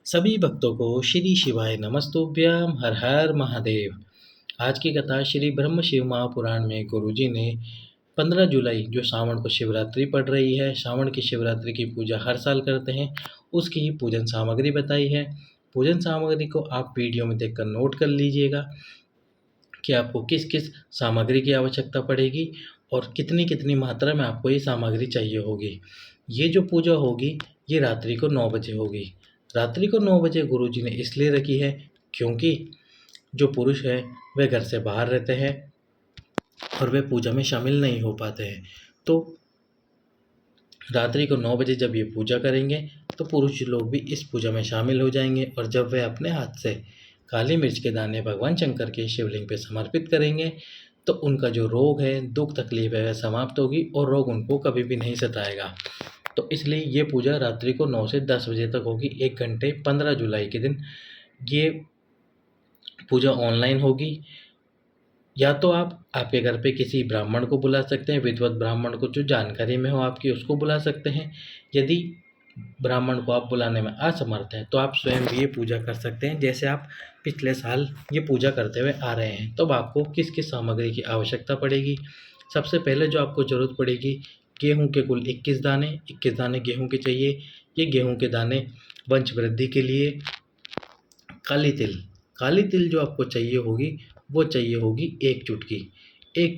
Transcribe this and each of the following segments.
सभी भक्तों को श्री शिवाय नमस्तुभ्यम हर हर महादेव। आज की कथा श्री ब्रह्म शिव महापुराण में गुरुजी ने 15 जुलाई जो श्रावण को शिवरात्रि पड़ रही है, श्रावण की शिवरात्रि की पूजा हर साल करते हैं, उसकी ही पूजन सामग्री बताई है। पूजन सामग्री को आप वीडियो में देखकर नोट कर लीजिएगा कि आपको किस किस सामग्री की आवश्यकता पड़ेगी और कितनी कितनी मात्रा में आपको ये सामग्री चाहिए होगी। ये जो पूजा होगी ये रात्रि को 9 बजे होगी। रात्रि को 9 बजे गुरुजी ने इसलिए रखी है क्योंकि जो पुरुष है वह घर से बाहर रहते हैं और वे पूजा में शामिल नहीं हो पाते हैं। तो रात्रि को 9 बजे जब ये पूजा करेंगे तो पुरुष लोग भी इस पूजा में शामिल हो जाएंगे और जब वे अपने हाथ से काली मिर्च के दाने भगवान शंकर के शिवलिंग पे समर्पित करेंगे तो उनका जो रोग है, दुख तकलीफ है, वह समाप्त होगी और रोग उनको कभी भी नहीं सताएगा। तो इसलिए ये पूजा रात्रि को 9 से 10 बजे तक होगी, 1 घंटे 15 जुलाई के दिन ये पूजा ऑनलाइन होगी। या तो आप आपके घर पे किसी ब्राह्मण को बुला सकते हैं, विद्वत ब्राह्मण को जो जानकारी में हो आपकी उसको बुला सकते हैं। यदि ब्राह्मण को आप बुलाने में असमर्थ हैं तो आप स्वयं भी ये पूजा कर सकते हैं, जैसे आप पिछले साल ये पूजा करते हुए आ रहे हैं। तो अब आपको किस किस सामग्री की आवश्यकता पड़ेगी। सबसे पहले जो आपको ज़रूरत पड़ेगी, गेहूं के कुल 21 दाने गेहूं के चाहिए। ये गेहूं के दाने वंश वृद्धि के लिए। काली तिल जो आपको चाहिए होगी वो चाहिए होगी 1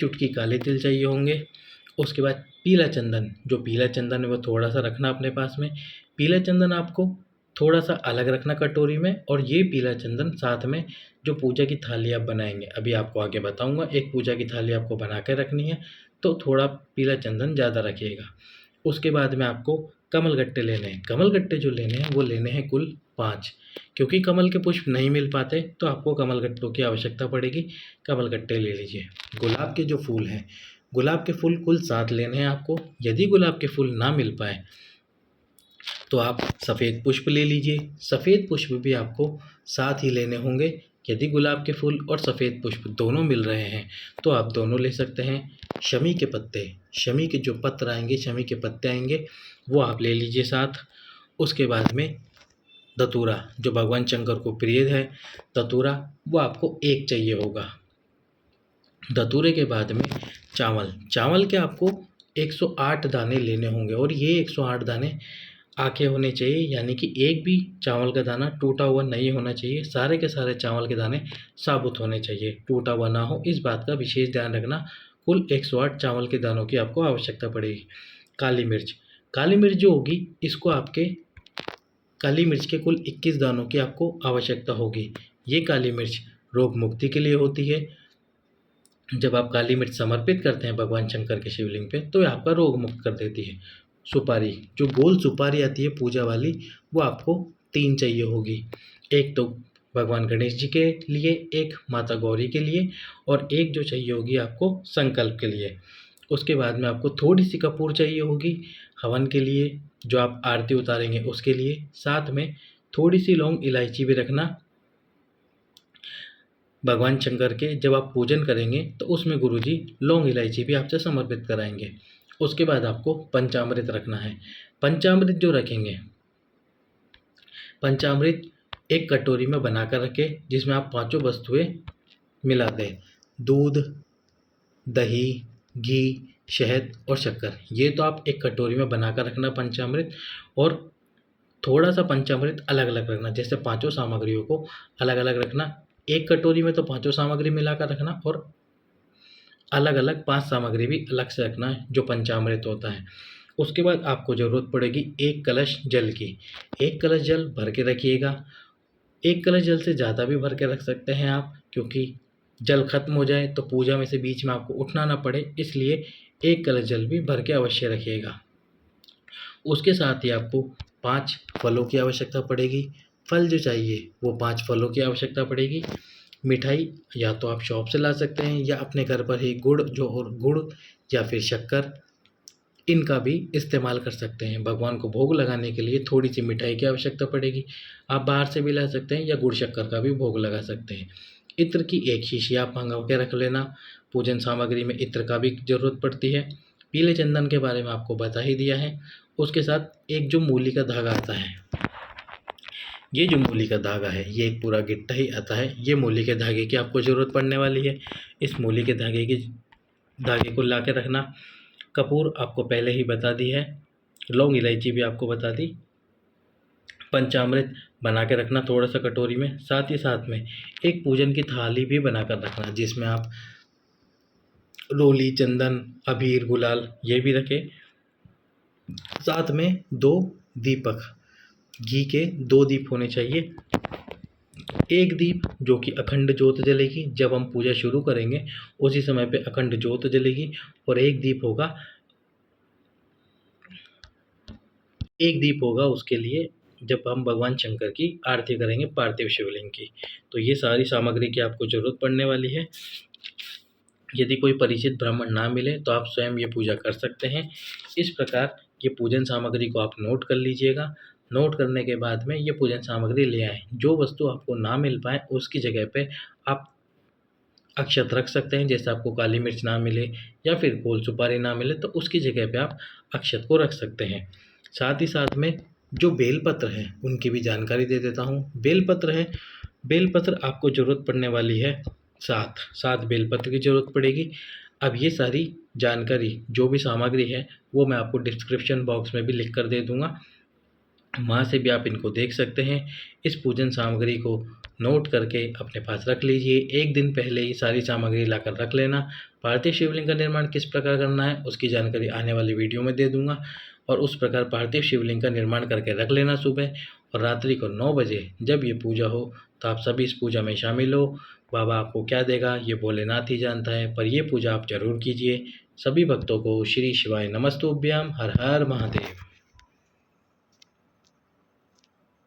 चुटकी काली तिल चाहिए होंगे। उसके बाद पीला चंदन, जो पीला चंदन है वो थोड़ा सा रखना अपने पास में। पीला चंदन आपको थोड़ा सा अलग रखना कटोरी में, और ये पीला चंदन साथ में जो पूजा की थाली आप बनाएंगे, अभी आपको आगे बताऊंगा। एक पूजा की थाली आपको बना के रखनी है तो थोड़ा पीला चंदन ज़्यादा रखिएगा। उसके बाद में आपको कमलगट्टे लेने हैं। कमलगट्टे जो लेने हैं वो लेने हैं कुल 5, क्योंकि कमल के पुष्प नहीं मिल पाते तो आपको कमलगट्टों की आवश्यकता पड़ेगी। कमलगट्टे ले लीजिए। गुलाब के जो फूल हैं, गुलाब के फूल कुल 7 लेने हैं आपको। यदि गुलाब के फूल ना मिल पाए तो आप सफ़ेद पुष्प ले लीजिए। सफ़ेद पुष्प भी आपको 7 ही लेने होंगे। यदि गुलाब के फूल और सफ़ेद पुष्प दोनों मिल रहे हैं तो आप दोनों ले सकते हैं। शमी के पत्ते, शमी के जो पत्र आएंगे, शमी के पत्ते आएंगे, वो आप ले लीजिए साथ। उसके बाद में धतूरा, जो भगवान शंकर को प्रिय है धतूरा, वो आपको 1 चाहिए होगा। धतूरे के बाद में चावल के आपको 108 दाने लेने होंगे, और ये 108 दाने आखे होने चाहिए, यानी कि एक भी चावल का दाना टूटा हुआ नहीं होना चाहिए। सारे के सारे चावल के दाने साबुत होने चाहिए, टूटा हुआ ना हो, इस बात का विशेष ध्यान रखना। कुल 108 चावल के दानों की आपको आवश्यकता पड़ेगी। काली मिर्च जो होगी, इसको आपके काली मिर्च के कुल 21 दानों की आपको आवश्यकता होगी। ये काली मिर्च रोग मुक्ति के लिए होती है। जब आप काली मिर्च समर्पित करते हैं भगवान शंकर के शिवलिंग पे तो ये आपका रोग मुक्त कर देती है। सुपारी, जो गोल सुपारी आती है पूजा वाली, वो आपको 3 चाहिए होगी। एक तो भगवान गणेश जी के लिए, एक माता गौरी के लिए, और एक जो चाहिए होगी आपको संकल्प के लिए। उसके बाद में आपको थोड़ी सी कपूर चाहिए होगी हवन के लिए, जो आप आरती उतारेंगे उसके लिए। साथ में थोड़ी सी लौंग इलायची भी रखना। भगवान शंकर के जब आप पूजन करेंगे तो उसमें गुरुजी लौंग इलायची भी आपसे समर्पित कराएंगे। उसके बाद आपको पंचामृत रखना है। पंचामृत जो रखेंगे, पंचामृत एक कटोरी में बनाकर रखें, जिसमें आप 5 वस्तुएं मिला दें। दूध, दही, घी, शहद और शक्कर, ये तो आप एक कटोरी में बनाकर रखना पंचामृत। और थोड़ा सा पंचामृत अलग अलग रखना, जैसे 5 सामग्रियों को अलग अलग रखना। एक कटोरी में तो 5 सामग्री मिलाकर रखना, और अलग अलग 5 सामग्री भी अलग से रखना है जो पंचामृत होता है। उसके बाद आपको ज़रूरत पड़ेगी 1 कलश जल की। 1 कलश जल भर के रखिएगा। 1 कलश जल से ज़्यादा भी भर के रख सकते हैं आप, क्योंकि जल खत्म हो जाए तो पूजा में से बीच में आपको उठना ना पड़े, इसलिए 1 कलश जल भी भर के अवश्य रखिएगा। उसके साथ ही आपको 5 फलों की आवश्यकता पड़ेगी। फल जो चाहिए वो 5 फलों की आवश्यकता पड़ेगी। मिठाई या तो आप शॉप से ला सकते हैं या अपने घर पर ही गुड़ या फिर शक्कर, इनका भी इस्तेमाल कर सकते हैं। भगवान को भोग लगाने के लिए थोड़ी सी मिठाई की आवश्यकता पड़ेगी। आप बाहर से भी ला सकते हैं या गुड़ शक्कर का भी भोग लगा सकते हैं। इत्र की 1 शीशी आप मंगा के रख लेना। पूजन सामग्री में इत्र का भी ज़रूरत पड़ती है। पीले चंदन के बारे में आपको बता ही दिया है। उसके साथ एक जो मूली का धागा आता है, ये जो मूली का धागा है ये एक पूरा गिट्टा ही आता है। ये मूली के धागे की आपको ज़रूरत पड़ने वाली है। इस मूली के धागे को ला के रखना। कपूर आपको पहले ही बता दी है, लौंग इलायची भी आपको बता दी। पंचामृत बना के रखना थोड़ा सा कटोरी में। साथ ही साथ में एक पूजन की थाली भी बना कर रखना, जिसमें आप रोली, चंदन, अबीर, गुलाल ये भी रखें। साथ में 2 दीपक, घी के 2 दीप होने चाहिए। एक दीप जो कि अखंड ज्योत जलेगी, जब हम पूजा शुरू करेंगे उसी समय पे अखंड ज्योत जलेगी। और एक दीप होगा उसके लिए जब हम भगवान शंकर की आरती करेंगे पार्थिव शिवलिंग की। तो ये सारी सामग्री की आपको ज़रूरत पड़ने वाली है। यदि कोई परिचित ब्राह्मण ना मिले तो आप स्वयं ये पूजा कर सकते हैं। इस प्रकार ये पूजन सामग्री को आप नोट कर लीजिएगा। नोट करने के बाद में ये पूजन सामग्री ले आएँ। जो वस्तु आपको ना मिल पाए उसकी जगह पे आप अक्षत रख सकते हैं। जैसे आपको काली मिर्च ना मिले या फिर गोल सुपारी ना मिले तो उसकी जगह पे आप अक्षत को रख सकते हैं। साथ ही साथ में जो बेलपत्र हैं उनकी भी जानकारी दे देता हूँ। बेलपत्र आपको ज़रूरत पड़ने वाली है 7 बेलपत्र की ज़रूरत पड़ेगी। अब ये सारी जानकारी जो भी सामग्री है वो मैं आपको डिस्क्रिप्शन बॉक्स में भी लिख कर दे दूँगा, वहाँ से भी आप इनको देख सकते हैं। इस पूजन सामग्री को नोट करके अपने पास रख लीजिए। एक दिन पहले ही सारी सामग्री लाकर रख लेना। पार्थिव शिवलिंग का निर्माण किस प्रकार करना है उसकी जानकारी आने वाली वीडियो में दे दूँगा, और उस प्रकार पार्थिव शिवलिंग का निर्माण करके रख लेना सुबह। और रात्रि को 9 बजे जब ये पूजा हो तो आप सभी इस पूजा में शामिल हो। बाबा आपको क्या देगा ये भोलेनाथ ही जानता है, पर ये पूजा आप ज़रूर कीजिए। सभी भक्तों को श्री शिवाय नमस्तुभ्याम। हर हर महादेव।